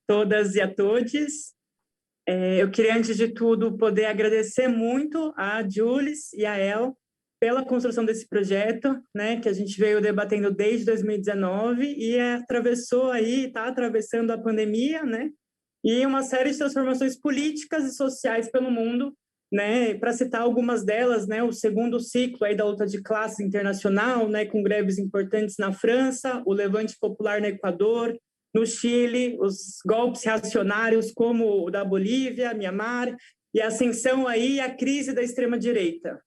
todas e a todos. Eu queria, antes de tudo, poder agradecer muito a Jules e a El pela construção desse projeto, né, que a gente veio debatendo desde 2019 e atravessou aí, está atravessando a pandemia, né, e uma série de transformações políticas e sociais pelo mundo, né, para citar algumas delas, né, o segundo ciclo aí da luta de classe internacional, né, com greves importantes na França, o levante popular no Equador, no Chile, os golpes reacionários como o da Bolívia, Mianmar, e a ascensão aí à crise da extrema-direita.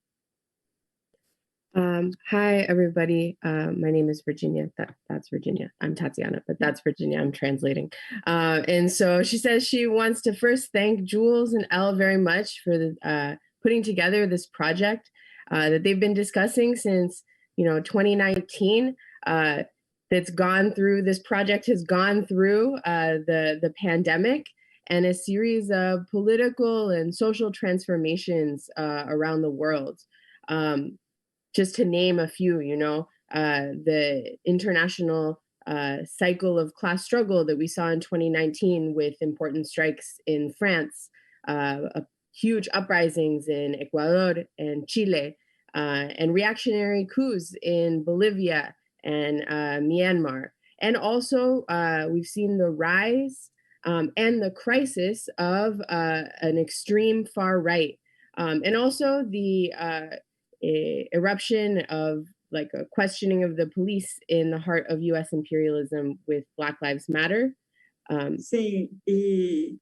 Hi, everybody. My name is Virginia. That's Virginia. I'm Tatiana, but that's Virginia. I'm translating. And so she says she wants to first thank Jules and Elle very much for putting together this project that they've been discussing since 2019. This project has gone through the pandemic and a series of political and social transformations around the world. Just to name a few, the international cycle of class struggle that we saw in 2019 with important strikes in France, huge uprisings in Ecuador and Chile, and reactionary coups in Bolivia and Myanmar. And also, we've seen the rise and the crisis of an extreme far right. And also the eruption of like a questioning of the police in the heart of US imperialism with Black Lives Matter. Sim, e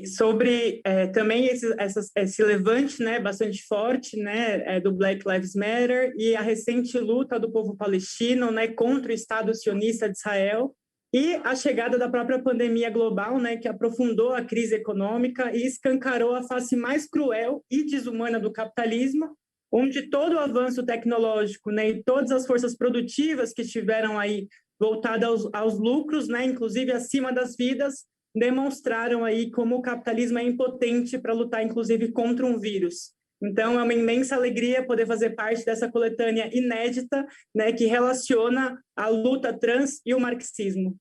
sobre também esse levante, né, bastante forte, né, do Black Lives Matter e a recente luta do povo palestino, né, contra o Estado sionista de Israel e a chegada da própria pandemia global, né, que aprofundou a crise econômica e escancarou a face mais cruel e desumana do capitalismo, onde todo o avanço tecnológico, né, e todas as forças produtivas que estiveram aí voltadas aos lucros, né, inclusive acima das vidas, demonstraram aí como o capitalismo é impotente para lutar, inclusive, contra um vírus. Então, é uma imensa alegria poder fazer parte dessa coletânea inédita, né, que relaciona a luta trans e o marxismo.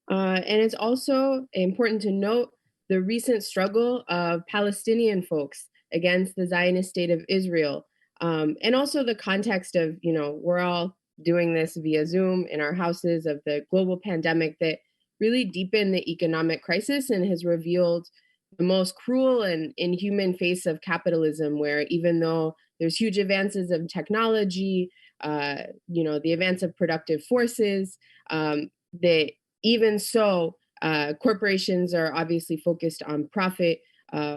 And it's also important to note the recent struggle of Palestinian folks against the Zionist state of Israel. And also the context of, we're all doing this via Zoom in our houses of the global pandemic that really deepened the economic crisis and has revealed the most cruel and inhuman face of capitalism, where even though there's huge advances of technology, the advance of productive forces, that even so, corporations are obviously focused on profit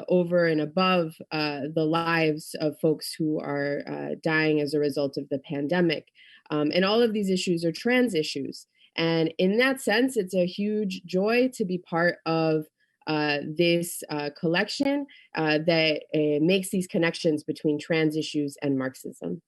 over and above the lives of folks who are dying as a result of the pandemic. And all of these issues are trans issues. And in that sense, it's a huge joy to be part of this collection that makes these connections between trans issues and Marxism.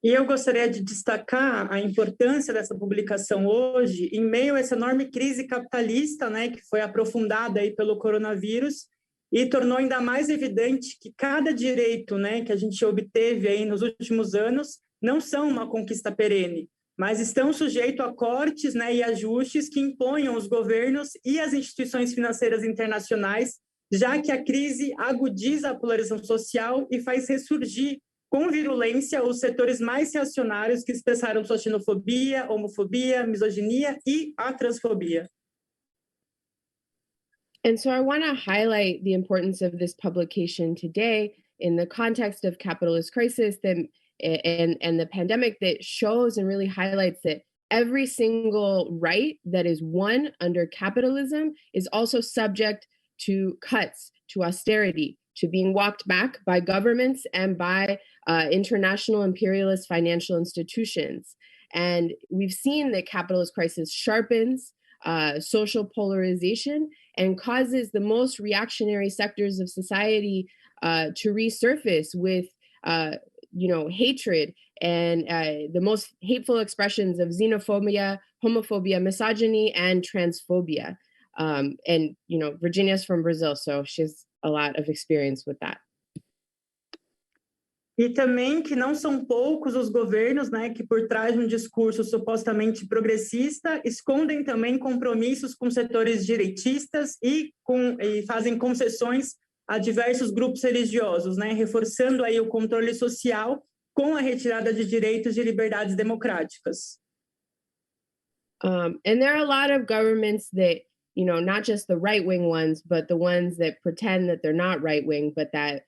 E eu gostaria de destacar a importância dessa publicação hoje, em meio a essa enorme crise capitalista, né, que foi aprofundada aí pelo coronavírus e tornou ainda mais evidente que cada direito, né, que a gente obteve aí nos últimos anos não são uma conquista perene, mas estão sujeitos a cortes, né, e ajustes que imponham os governos e as instituições financeiras internacionais, já que a crise agudiza a polarização social e faz ressurgir com virulência os setores mais reacionários que expressaram sua xenofobia, homofobia, misoginia e a transfobia. And so I want to highlight the importance of this publication today in the context of capitalist crisis and the pandemic, that shows and really highlights that every single right that is won under capitalism is also subject to cuts, to austerity, to being walked back by governments and by international imperialist financial institutions. And we've seen that capitalist crisis sharpens social polarization and causes the most reactionary sectors of society to resurface with hatred and the most hateful expressions of xenophobia, homophobia, misogyny, and transphobia. And Virginia's from Brazil, so she has a lot of experience with that. E também que não são poucos os governos, né, que por trás de um discurso supostamente progressista, escondem também compromissos com setores direitistas e fazem concessões a diversos grupos religiosos, né, reforçando aí o controle social com a retirada de direitos e liberdades democráticas. And there are a lot of governments that, you know, not just the right wing ones, but the ones that pretend that they're not right wing, but that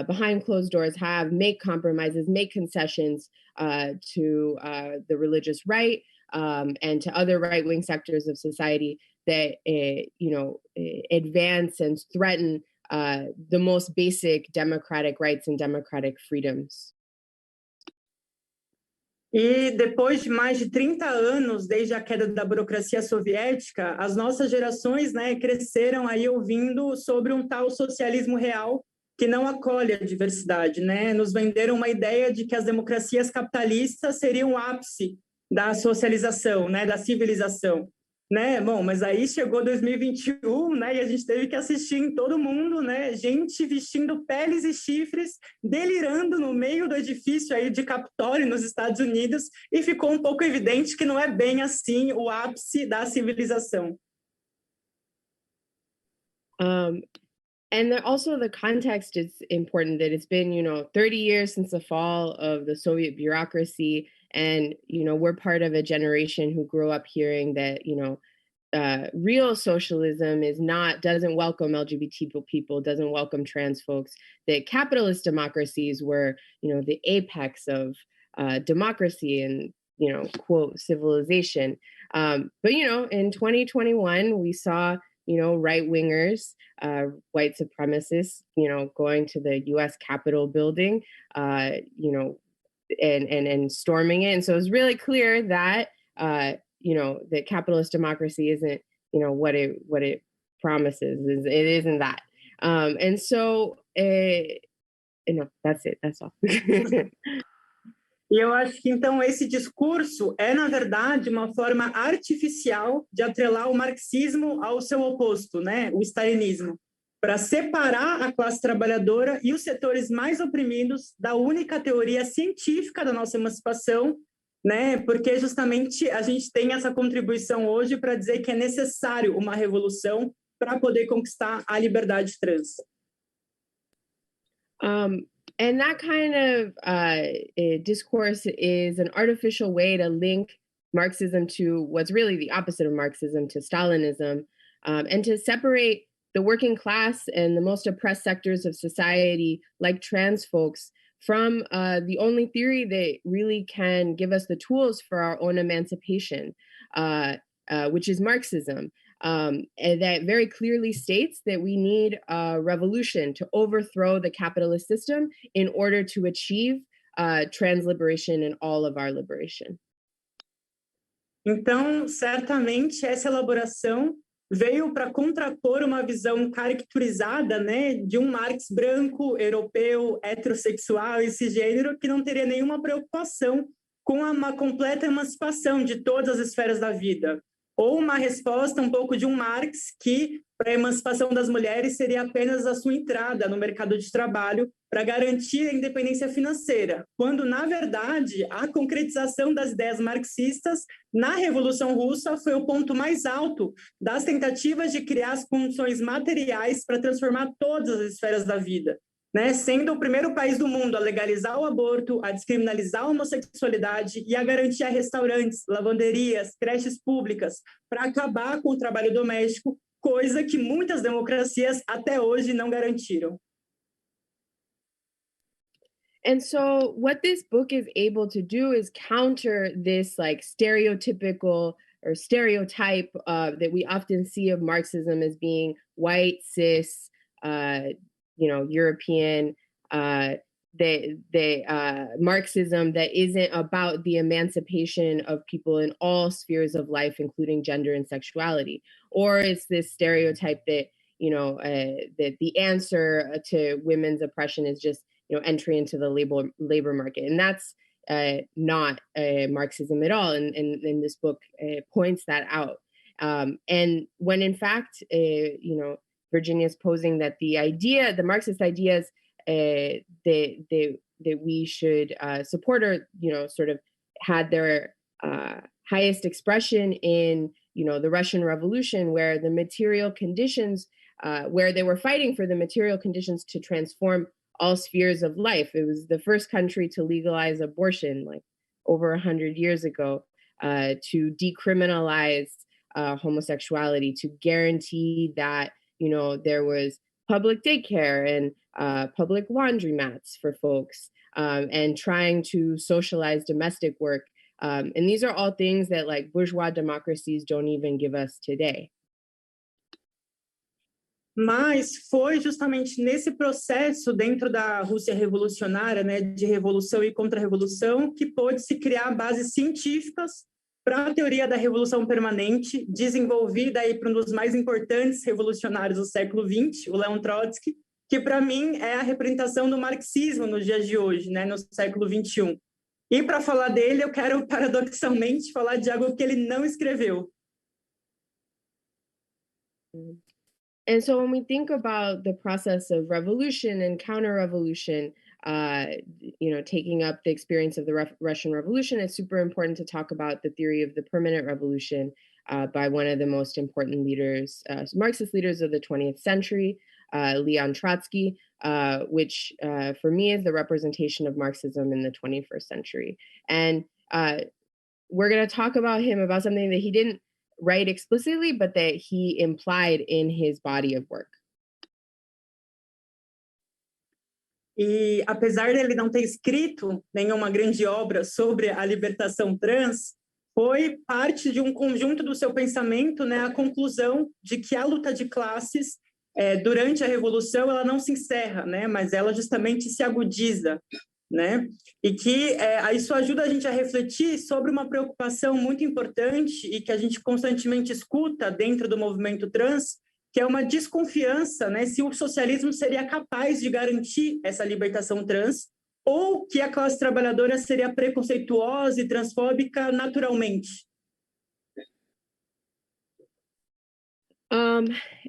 behind closed doors make compromises, make concessions to the religious right and to other right wing sectors of society that, advance and threaten the most basic democratic rights and democratic freedoms. E depois de mais de 30 anos, desde a queda da burocracia soviética, as nossas gerações, né, cresceram aí ouvindo sobre um tal socialismo real que não acolhe a diversidade, né? Nos venderam uma ideia de que as democracias capitalistas seriam o ápice da socialização, né, da civilização. Né? Bom, mas aí chegou 2021, né, e a gente teve que assistir em todo mundo, né, gente vestindo peles e chifres, delirando no meio do edifício aí de Capitólio nos Estados Unidos, e ficou um pouco evidente que não é bem assim o ápice da civilização. And also the context is important, that it's been, 30 years since the fall of the Soviet bureaucracy. And, we're part of a generation who grew up hearing that, real socialism doesn't welcome LGBT people, doesn't welcome trans folks, that capitalist democracies were, the apex of democracy and, quote, civilization. But, in 2021, we saw, right wingers, white supremacists, going to the US Capitol building, and storming it. And so it's really clear that, that capitalist democracy isn't, what it promises. It isn't that. And so, that's it. That's all. E eu acho que, então, esse discurso é, na verdade, uma forma artificial de atrelar o marxismo ao seu oposto, né? O stalinismo, para separar a classe trabalhadora e os setores mais oprimidos da única teoria científica da nossa emancipação, né? Porque justamente a gente tem essa contribuição hoje para dizer que é necessário uma revolução para poder conquistar a liberdade trans. And that kind of discourse is an artificial way to link Marxism to what's really the opposite of Marxism, to Stalinism, and to separate the working class and the most oppressed sectors of society, like trans folks, from the only theory that really can give us the tools for our own emancipation, which is Marxism. And that very clearly states that we need a revolution to overthrow the capitalist system in order to achieve trans liberation and all of our liberation. Então, certamente, essa elaboração veio para contrapor uma visão caricaturizada, né, de um Marx branco, europeu, heterossexual e cisgênero que não teria nenhuma preocupação com uma completa emancipação de todas as esferas da vida. Ou uma resposta um pouco de um Marx que, para a emancipação das mulheres, seria apenas a sua entrada no mercado de trabalho para garantir a independência financeira, quando, na verdade, a concretização das ideias marxistas na Revolução Russa foi o ponto mais alto das tentativas de criar as condições materiais para transformar todas as esferas da vida. Né, sendo o primeiro país do mundo a legalizar o aborto, a descriminalizar a homossexualidade e a garantir a restaurantes, lavanderias, creches públicas para acabar com o trabalho doméstico, coisa que muitas democracias até hoje não garantiram. And so what this book is able to do is counter this like stereotypical or stereotype that we often see of Marxism as being white, cis, European, Marxism that isn't about the emancipation of people in all spheres of life, including gender and sexuality. Or it's this stereotype that, that the answer to women's oppression is just, entry into the labor market. And that's not Marxism at all. And this book points that out. And when in fact, Virginia's posing that the Marxist ideas, they that we should support, or sort of had their highest expression in the Russian Revolution, where the material conditions, where they were fighting for the material conditions to transform all spheres of life. It was the first country to legalize abortion, like over 100 years ago, to decriminalize homosexuality, to guarantee that there was public daycare and public laundromats for folks, and trying to socialize domestic work. And these are all things that like bourgeois democracies don't even give us today. Mas foi justamente nesse processo dentro da Rússia revolucionária, né, de revolução e contra-revolução, que pôde se criar bases científicas para a teoria da revolução permanente, desenvolvida aí por um dos mais importantes revolucionários do século XX, o Leon Trotsky, que para mim é a representação do marxismo nos dias de hoje, né, no século XXI. E para falar dele, eu quero paradoxalmente falar de algo que ele não escreveu. And so when we think about the process of revolution and counter-revolution, taking up the experience of the Russian Revolution, it's super important to talk about the theory of the permanent revolution by one of the most important leaders, Marxist leaders of the 20th century, Leon Trotsky, which for me is the representation of Marxism in the 21st century. And we're going to talk about him, about something that he didn't write explicitly, but that he implied in his body of work. E apesar dele não ter escrito nenhuma grande obra sobre a libertação trans, foi parte de um conjunto do seu pensamento, né, a conclusão de que a luta de classes durante a Revolução ela não se encerra, né, mas ela justamente se agudiza, né? E que isso ajuda a gente a refletir sobre uma preocupação muito importante e que a gente constantemente escuta dentro do movimento trans, que é uma desconfiança, né, se o socialismo seria capaz de garantir essa libertação trans ou que a classe trabalhadora seria preconceituosa e transfóbica naturalmente.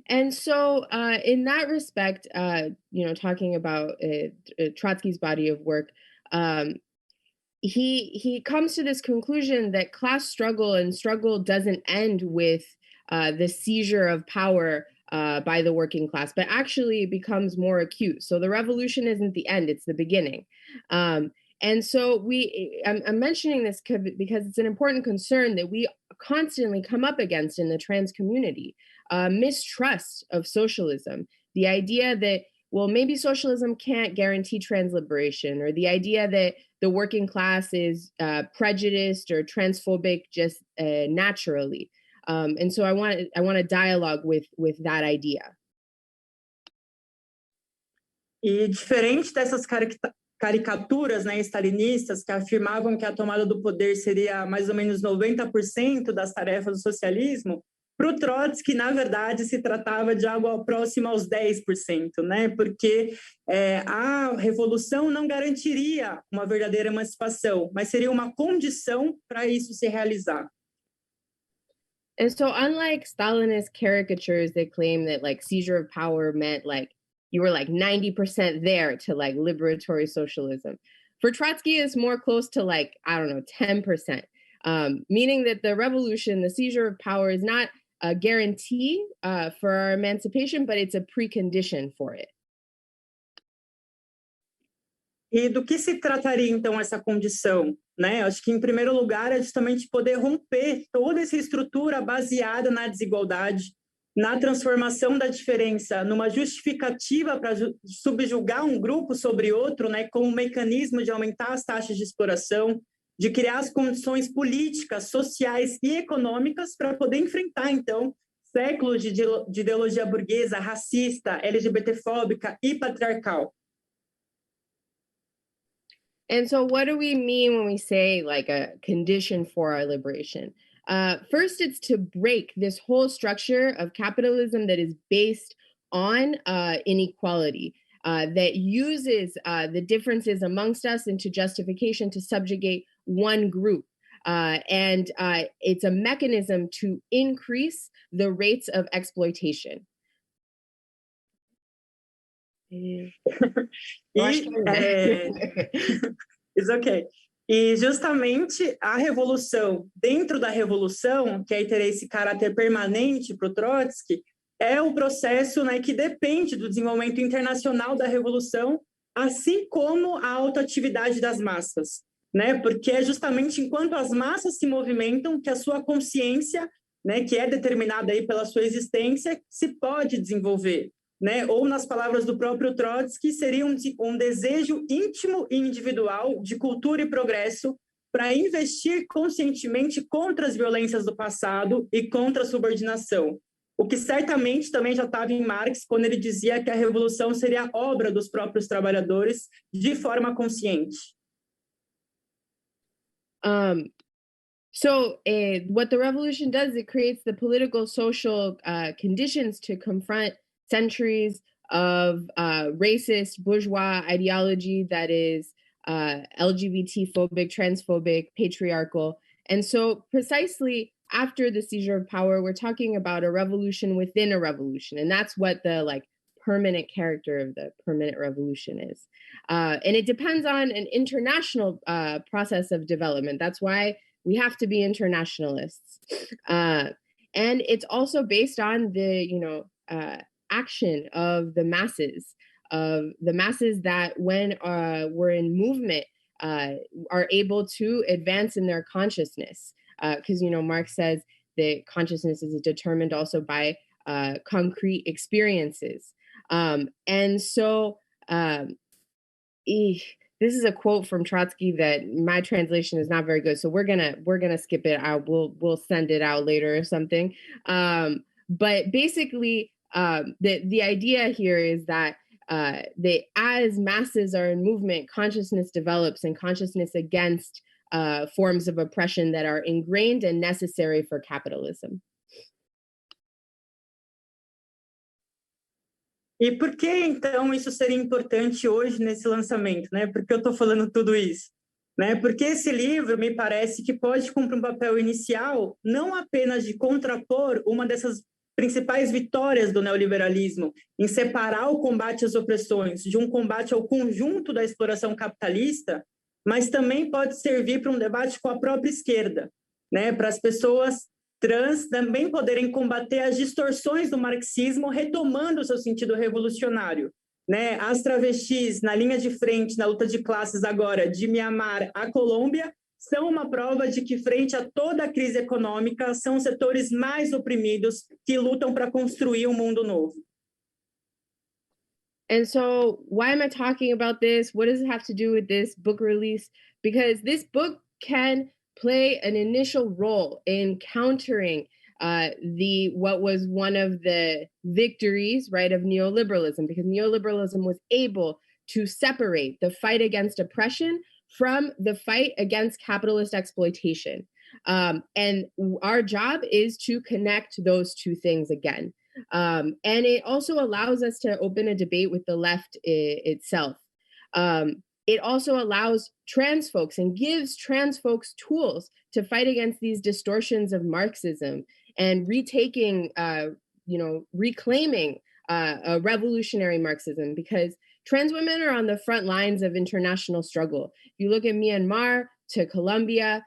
And so in that respect, talking about Trotsky's body of work, he comes to this conclusion that class struggle and struggle doesn't end with the seizure of power by the working class, but actually it becomes more acute. So the revolution isn't the end, it's the beginning. And so I'm mentioning this because it's an important concern that we constantly come up against in the trans community. Mistrust of socialism, the idea that, well, maybe socialism can't guarantee trans liberation, or the idea that the working class is prejudiced or transphobic just naturally. And so I want to dialogue with that idea. E diferente dessas caricaturas, né, stalinistas que afirmavam que a tomada do poder seria mais ou menos 90% das tarefas do socialismo, para o Trotsky, na verdade, se tratava de algo próximo aos 10%, né? Porque a revolução não garantiria uma verdadeira emancipação, mas seria uma condição para isso se realizar. And so unlike Stalinist caricatures that claim that like seizure of power meant like you were like 90% there to like liberatory socialism, for Trotsky it's more close to like, I don't know, 10%, meaning that the revolution, the seizure of power is not a guarantee for our emancipation, but it's a precondition for it. E do que se trataria, então, essa condição? Né? Acho que, em primeiro lugar, é justamente poder romper toda essa estrutura baseada na desigualdade, na transformação da diferença, numa justificativa para subjugar um grupo sobre outro, né, como um mecanismo de aumentar as taxas de exploração, de criar as condições políticas, sociais e econômicas para poder enfrentar, então, séculos de ideologia burguesa, racista, LGBTfóbica e patriarcal. And so what do we mean when we say like a condition for our liberation? First, it's to break this whole structure of capitalism that is based on inequality, that uses the differences amongst us into justification to subjugate one group. And it's a mechanism to increase the rates of exploitation. Eu acho que It's okay. E justamente a revolução, dentro da revolução, que aí teria esse caráter permanente para o Trotsky, é o processo, né, que depende do desenvolvimento internacional da revolução, assim como a autoatividade das massas, né? Porque é justamente enquanto as massas se movimentam que a sua consciência, né, que é determinada aí pela sua existência, se pode desenvolver. Né? Ou, nas palavras do próprio Trotsky, seria um desejo íntimo e individual de cultura e progresso para investir conscientemente contra as violências do passado e contra a subordinação. O que certamente também já estava em Marx quando ele dizia que a revolução seria obra dos próprios trabalhadores de forma consciente. What the revolution does, it creates the political, social conditions to confront centuries of racist bourgeois ideology that is LGBT phobic, transphobic, patriarchal. And so precisely after the seizure of power, we're talking about a revolution within a revolution. And that's what the permanent character of the permanent revolution is. And it depends on an international process of development. That's why we have to be internationalists. And it's also based on the, action of the masses that when we're in movement are able to advance in their consciousness. Because, Marx says that consciousness is determined also by concrete experiences. And so this is a quote from Trotsky that my translation is not very good, so we're gonna skip it out. We'll send it out later or something. But basically, the idea here is that as masses are in movement, consciousness develops, and consciousness against forms of oppression that are ingrained and necessary for capitalism. E por que, então, isso seria importante hoje nesse lançamento? Né? Por que eu estou falando tudo isso? Né? Porque esse livro me parece que pode cumprir um papel inicial não apenas de contrapor uma dessas principais vitórias do neoliberalismo, em separar o combate às opressões de um combate ao conjunto da exploração capitalista, mas também pode servir para um debate com a própria esquerda, né? Para as pessoas trans também poderem combater as distorções do marxismo, retomando o seu sentido revolucionário. Né? As travestis na linha de frente, na luta de classes agora, de Mianmar à Colômbia, são uma prova de que, frente a toda a crise econômica, são os setores mais oprimidos que lutam para construir um mundo novo. And so why am I talking about this? What does it have to do with this book release? Because this book can play an initial role in countering what was one of the victories, right, of neoliberalism, because neoliberalism was able to separate the fight against oppression from the fight against capitalist exploitation. And our job is to connect those two things again. And it also allows us to open a debate with the left itself. It also allows trans folks and gives trans folks tools to fight against these distortions of Marxism and retaking, reclaiming a revolutionary Marxism, because trans women are on the front lines of international struggle. If you look at Myanmar to Colombia,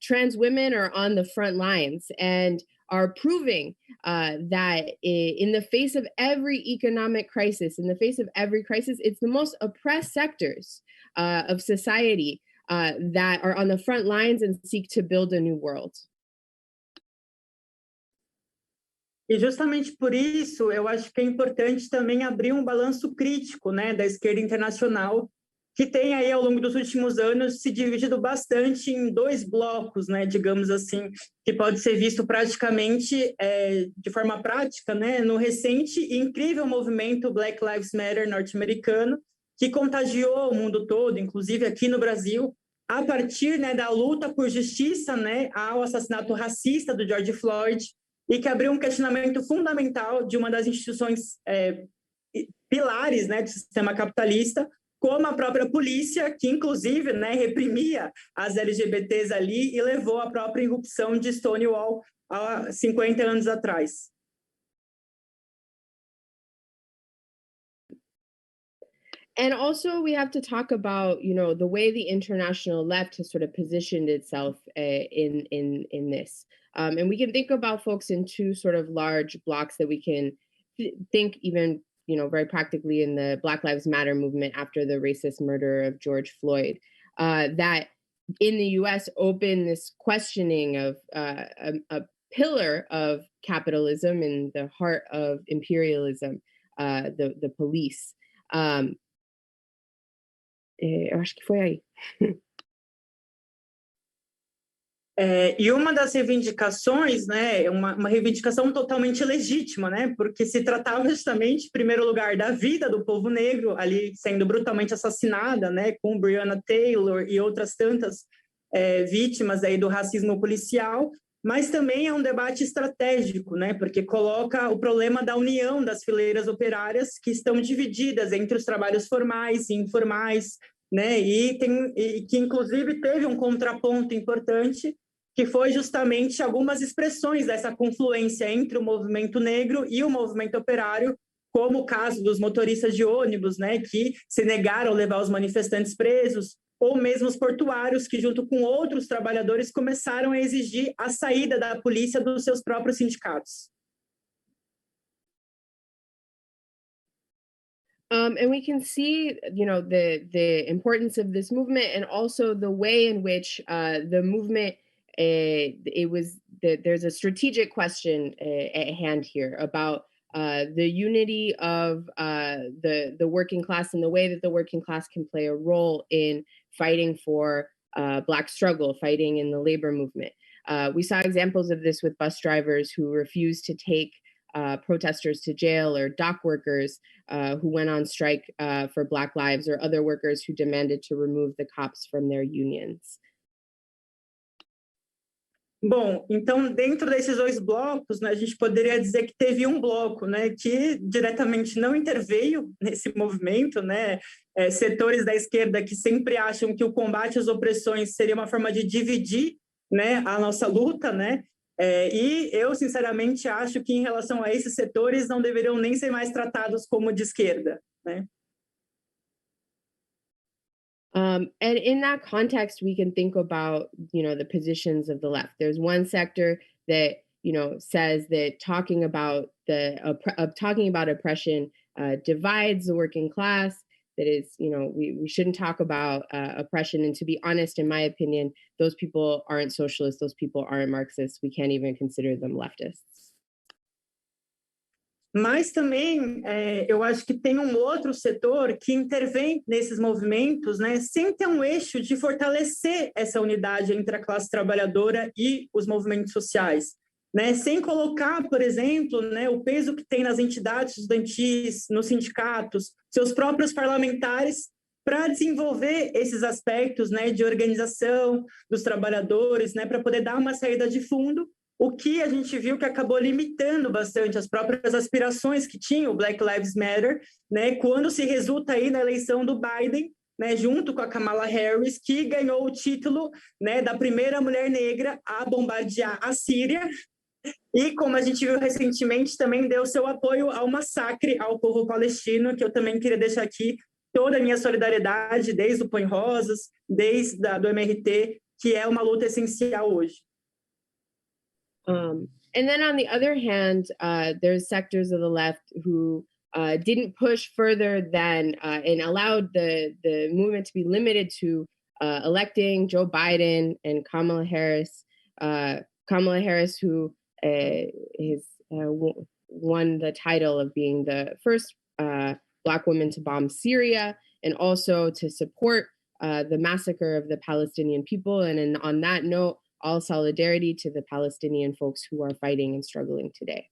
trans women are on the front lines and are proving that in the face of every economic crisis, in the face of every crisis, it's the most oppressed sectors of society that are on the front lines and seek to build a new world. E justamente por isso, eu acho que é importante também abrir um balanço crítico, né, da esquerda internacional, que tem aí, ao longo dos últimos anos, se dividido bastante em dois blocos, né, digamos assim, que pode ser visto praticamente, de forma prática, né, no recente e incrível movimento Black Lives Matter norte-americano, que contagiou o mundo todo, inclusive aqui no Brasil, a partir, né, da luta por justiça, né, ao assassinato racista do George Floyd, e que abriu um questionamento fundamental de uma das instituições pilares, né, do sistema capitalista, como a própria polícia, que inclusive, né, reprimia as LGBTs ali e levou à própria irrupção de Stonewall há 50 anos atrás. And also, we have to talk about, you know, the way the international left has sort of positioned itself in this. And we can think about folks in two sort of large blocks that we can think even, you know, very practically in the Black Lives Matter movement after the racist murder of George Floyd. That in the U.S. opened this questioning of a pillar of capitalism in the heart of imperialism, the police. Eu acho que foi aí. E uma das reivindicações, né, uma reivindicação totalmente legítima, né, porque se tratava justamente, em primeiro lugar, da vida do povo negro ali sendo brutalmente assassinada, né, com Breonna Taylor e outras tantas vítimas aí do racismo policial, mas também é um debate estratégico, né, porque coloca o problema da união das fileiras operárias que estão divididas entre os trabalhos formais e informais, né, e que inclusive teve um contraponto importante que foi justamente algumas expressões dessa confluência entre o movimento negro e o movimento operário, como o caso dos motoristas de ônibus, né, que se negaram a levar os manifestantes presos, ou mesmo os portuários, que junto com outros trabalhadores começaram a exigir a saída da polícia dos seus próprios sindicatos. And we can see, you know, the importance of this movement and also the way in which the movement it was there's a strategic question at hand here about the unity of the working class and the way that the working class can play a role in fighting for Black struggle, fighting in the labor movement. We saw examples of this with bus drivers who refused to take protesters to jail, or dock workers who went on strike for Black lives, or other workers who demanded to remove the cops from their unions. Bom, então, dentro desses dois blocos, né, a gente poderia dizer que teve um bloco, né, que diretamente não interveio nesse movimento, né, setores da esquerda que sempre acham que o combate às opressões seria uma forma de dividir, né, a nossa luta, né, e eu, sinceramente, acho que em relação a esses setores não deveriam nem ser mais tratados como de esquerda, né. And in that context, we can think about, you know, the positions of the left. There's one sector that, you know, says that talking about oppression divides the working class. That is, you know, we shouldn't talk about oppression. And to be honest, in my opinion, those people aren't socialists. Those people aren't Marxists. We can't even consider them leftists. Mas também eu acho que tem um outro setor que intervém nesses movimentos, né, sem ter um eixo de fortalecer essa unidade entre a classe trabalhadora e os movimentos sociais, né, sem colocar, por exemplo, né, o peso que tem nas entidades estudantis, nos sindicatos, seus próprios parlamentares, para desenvolver esses aspectos, né, de organização dos trabalhadores, né, para poder dar uma saída de fundo. O que a gente viu que acabou limitando bastante as próprias aspirações que tinha o Black Lives Matter, né, quando se resulta aí na eleição do Biden, né, junto com a Kamala Harris, que ganhou o título, né, da primeira mulher negra a bombardear a Síria, e como a gente viu recentemente, também deu seu apoio ao massacre ao povo palestino, que eu também queria deixar aqui toda a minha solidariedade, desde o Põe Rosas, desde do MRT, que é uma luta essencial hoje. And then on the other hand, there's sectors of the left who didn't push further than and allowed the movement to be limited to electing Joe Biden and Kamala Harris. Kamala Harris, who won the title of being the first Black woman to bomb Syria, and also to support the massacre of the Palestinian people. And on that note, all solidarity to the Palestinian folks who are fighting and struggling today.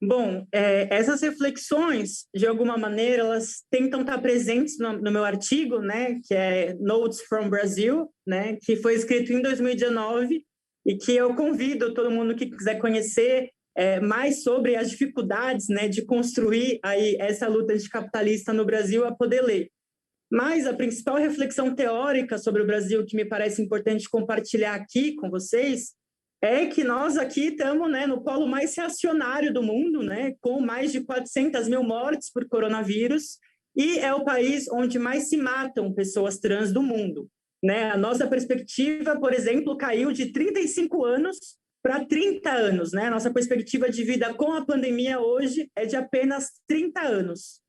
Bom, essas reflexões, de alguma maneira, elas tentam estar presentes no meu artigo, né, que é Notes from Brazil, né, que foi escrito em 2019 e que eu convido todo mundo que quiser conhecer mais sobre as dificuldades, né, de construir aí essa luta anticapitalista no Brasil a poder ler. Mas a principal reflexão teórica sobre o Brasil que me parece importante compartilhar aqui com vocês é que nós aqui estamos, né, no polo mais reacionário do mundo, né, com mais de 400 mil mortes por coronavírus, e é o país onde mais se matam pessoas trans do mundo. Né? A nossa perspectiva, por exemplo, caiu de 35 anos para 30 anos. Né? A nossa perspectiva de vida com a pandemia hoje é de apenas 30 anos.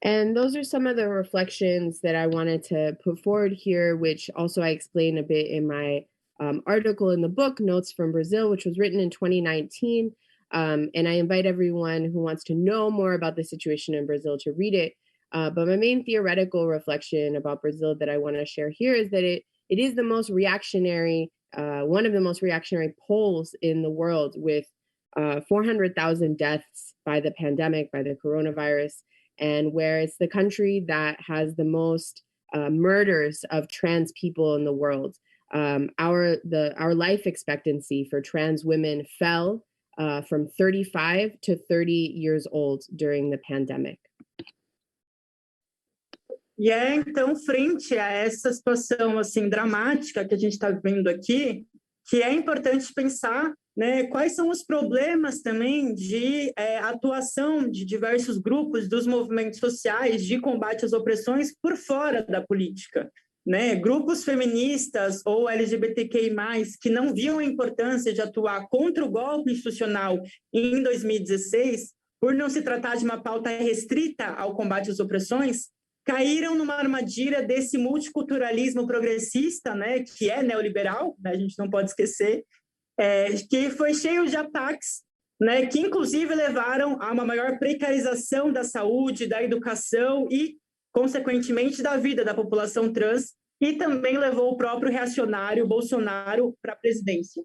And those are some of the reflections that I wanted to put forward here, which also I explain a bit in my article in the book, Notes from Brazil, which was written in 2019. And I invite everyone who wants to know more about the situation in Brazil to read it. But my main theoretical reflection about Brazil that I want to share here is that it is the most reactionary, one of the most reactionary poles in the world, with 400,000 deaths by the pandemic, by the coronavirus, and where it's the country that has the most murders of trans people in the world. Our life expectancy for trans women fell from 35 to 30 years old during the pandemic. E então, frente a essa situação assim dramática que a gente está vendo aqui, que é importante pensar, né, quais são os problemas também de atuação de diversos grupos dos movimentos sociais de combate às opressões por fora da política. Né? Grupos feministas ou LGBTQI+, que não viam a importância de atuar contra o golpe institucional em 2016, por não se tratar de uma pauta restrita ao combate às opressões, caíram numa armadilha desse multiculturalismo progressista, né, que é neoliberal, né, a gente não pode esquecer, que foi cheio de ataques, né, que inclusive levaram a uma maior precarização da saúde, da educação e, consequentemente, da vida da população trans, e também levou o próprio reacionário Bolsonaro para a presidência.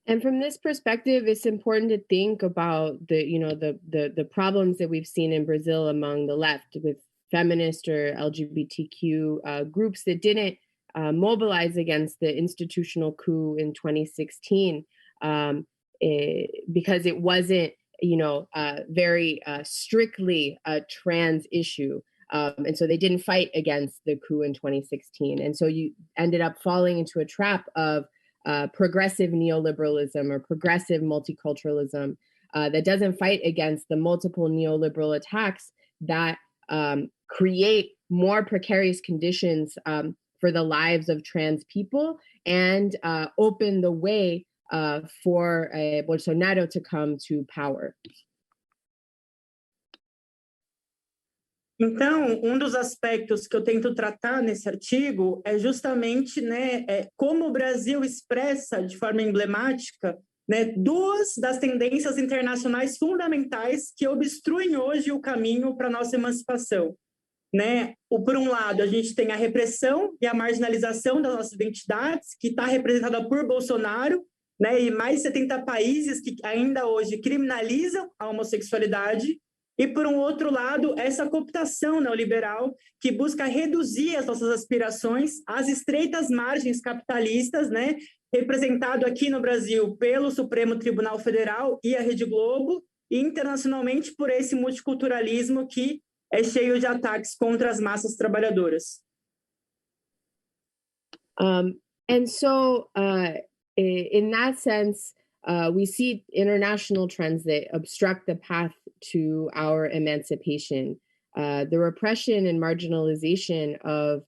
And from this perspective, it's important to think about the problems that we've seen in Brazil among the left, with feminist or LGBTQ groups that didn't mobilize against the institutional coup in 2016 because it wasn't, very strictly a trans issue. And so they didn't fight against the coup in 2016. And so you ended up falling into a trap of progressive neoliberalism or progressive multiculturalism that doesn't fight against the multiple neoliberal attacks that create more precarious conditions for the lives of trans people and open the way for Bolsonaro to come to power. Então, um dos aspectos que eu tento tratar nesse artigo é justamente, né, como o Brasil expressa de forma emblemática, né, duas das tendências internacionais fundamentais que obstruem hoje o caminho para a nossa emancipação. Né? Por um lado, a gente tem a repressão e a marginalização das nossas identidades, que está representada por Bolsonaro, né, e mais de 70 países que ainda hoje criminalizam a homossexualidade. E, por um outro lado, essa cooptação neoliberal que busca reduzir as nossas aspirações às estreitas margens capitalistas, né, representado aqui no Brasil pelo Supremo Tribunal Federal e a Rede Globo, e internacionalmente por esse multiculturalismo que é cheio de ataques contra as massas trabalhadoras. And so, in that sense, we see international trends that obstruct the path to our emancipation. The repression and marginalization of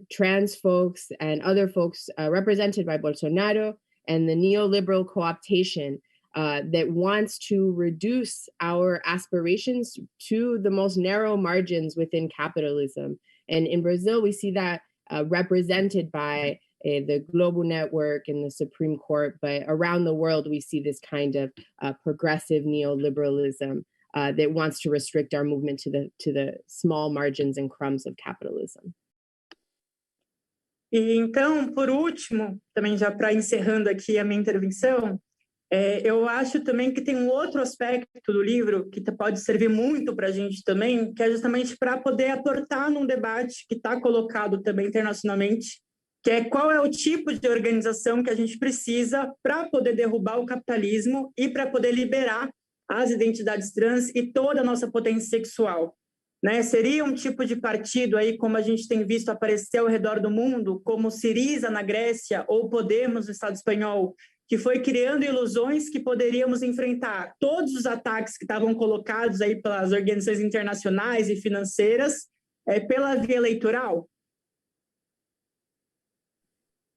trans folks and other folks represented by Bolsonaro, and the neoliberal co-optation that wants to reduce our aspirations to the most narrow margins within capitalism. And in Brazil, we see that represented by the Global Network and the Supreme Court, but around the world, we see this kind of progressive neoliberalism that wants to restrict our movement to the small margins and crumbs of capitalism. E então, por último, também já para encerrando aqui a minha intervenção, eu acho também que tem um outro aspecto do livro que pode servir muito para a gente também, que é justamente para poder aportar num debate que está colocado também internacionalmente, que é qual é o tipo de organização que a gente precisa para poder derrubar o capitalismo e para poder liberar as identidades trans e toda a nossa potência sexual. né? Seria um tipo de partido aí, como a gente tem visto aparecer ao redor do mundo, como Syriza na Grécia ou Podemos no Estado espanhol, que foi criando ilusões que poderíamos enfrentar todos os ataques que estavam colocados aí pelas organizações internacionais e financeiras pela via eleitoral?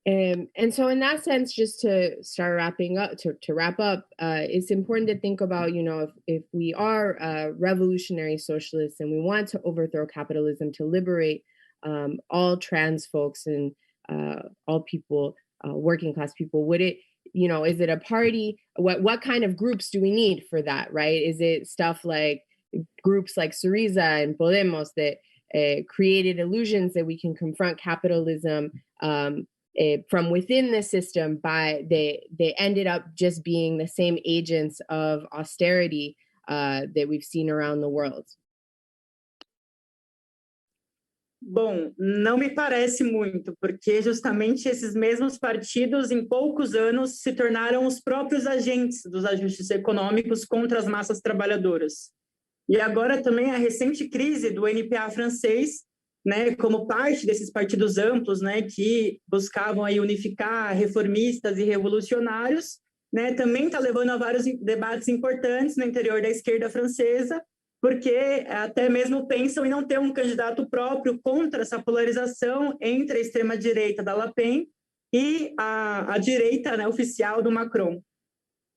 And so in that sense, just to start wrapping up, to wrap up, it's important to think about, you know, if we are revolutionary socialists and we want to overthrow capitalism to liberate all trans folks and all people, working class people, would it, you know, is it a party? What kind of groups do we need for that, right? Is it stuff like groups like Syriza and Podemos that created illusions that we can confront capitalism from within the system, by they ended up just being the same agents of austerity that we've seen around the world? Bom, não me parece muito, porque justamente esses mesmos partidos, em poucos anos, se tornaram os próprios agentes dos ajustes econômicos contra as massas trabalhadoras. E agora também a recente crise do NPA francês, né, como parte desses partidos amplos, né, que buscavam aí unificar reformistas e revolucionários, né, também está levando a vários debates importantes no interior da esquerda francesa, porque até mesmo pensam em não ter um candidato próprio contra essa polarização entre a extrema-direita da Le Pen e a direita, né, oficial do Macron.